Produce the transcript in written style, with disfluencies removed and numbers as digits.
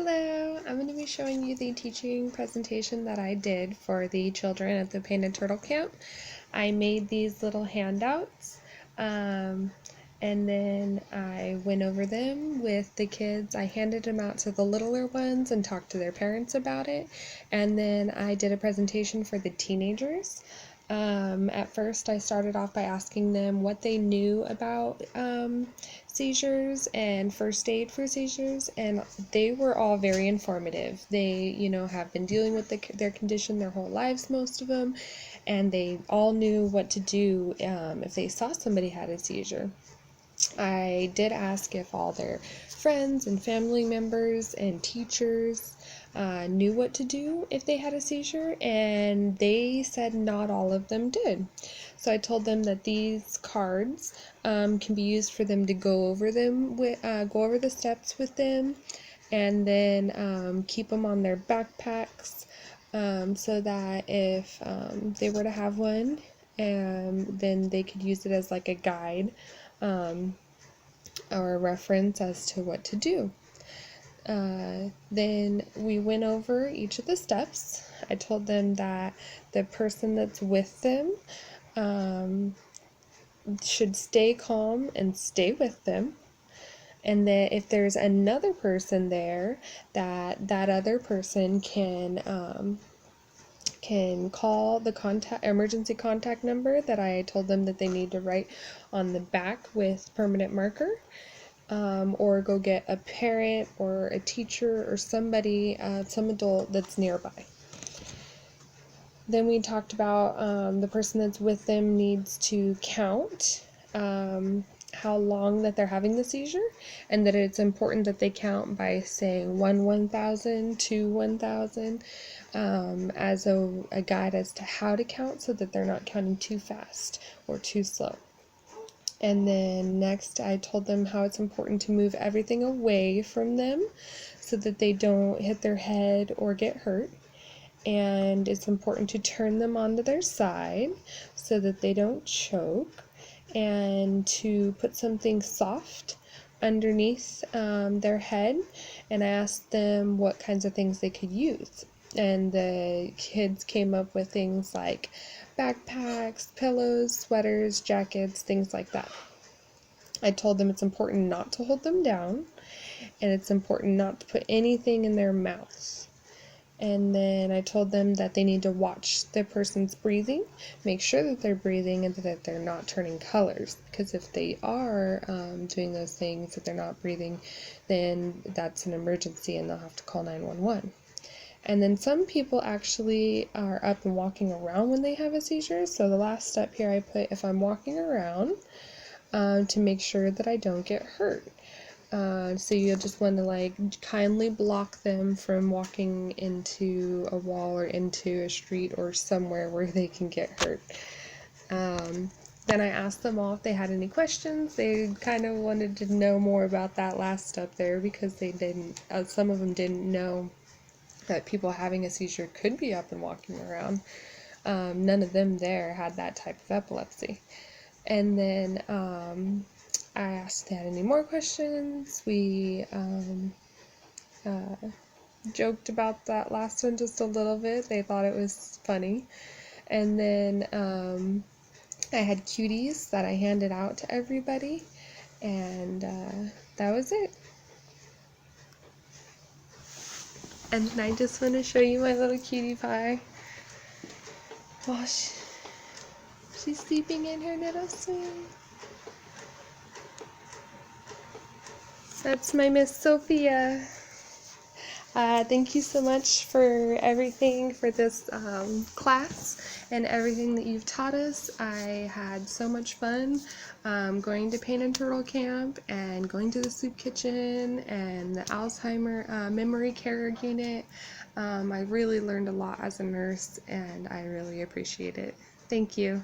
Hello, I'm going to be showing you the teaching presentation that I did for the children at the Painted Turtle Camp. I made these little handouts and then I went over them with the kids. I handed them out to the littler ones and talked to their parents about it, and then I did a presentation for the teenagers. At first, I started off by asking them what they knew about seizures and first aid for seizures, and they were all very informative. They, have been dealing with their condition their whole lives, most of them, and they all knew what to do if they saw somebody had a seizure. I did ask if all their friends and family members and teachers knew what to do if they had a seizure, and they said not all of them did. So I told them that these cards can be used for them to go over the steps with them, and then keep them on their backpacks, so that if they were to have one, then they could use it as like a guide or a reference as to what to do. Then we went over each of the steps. I told them that the person that's with them should stay calm and stay with them, and that if there's another person there, that other person can call the emergency contact number that I told them that they need to write on the back with permanent marker, or go get a parent or a teacher or somebody, some adult that's nearby. Then we talked about the person that's with them needs to count how long that they're having the seizure, and that it's important that they count by saying 1,000, 2, 1,000, as a guide as to how to count, so that they're not counting too fast or too slow. And then next I told them how it's important to move everything away from them so that they don't hit their head or get hurt. And it's important to turn them onto their side so that they don't choke, and to put something soft underneath their head. And I asked them what kinds of things they could use, and the kids came up with things like backpacks, pillows, sweaters, jackets, things like that. I told them it's important not to hold them down, and it's important not to put anything in their mouth. And then I told them that they need to watch the person's breathing, make sure that they're breathing and that they're not turning colors, because if they are doing those things, that they're not breathing, then that's an emergency and they'll have to call 911. And then some people actually are up and walking around when they have a seizure. So the last step here I put if I'm walking around, to make sure that I don't get hurt. So you'll just want to kindly block them from walking into a wall or into a street or somewhere where they can get hurt. Then I asked them all if they had any questions. They kind of wanted to know more about that last step there, because they didn't, some of them didn't know that people having a seizure could be up and walking around. None of them there had that type of epilepsy. And then I asked if they had any more questions. We joked about that last one just a little bit. They thought it was funny. And then I had cuties that I handed out to everybody, and that was it. And then I just want to show you my little cutie pie. Oh, she's sleeping in her little swing. That's my Miss Sophia. Thank you so much for everything for this class and everything that you've taught us. I had so much fun going to Painted Turtle Camp and going to the soup kitchen and the Alzheimer memory care unit. I really learned a lot as a nurse, and I really appreciate it. Thank you.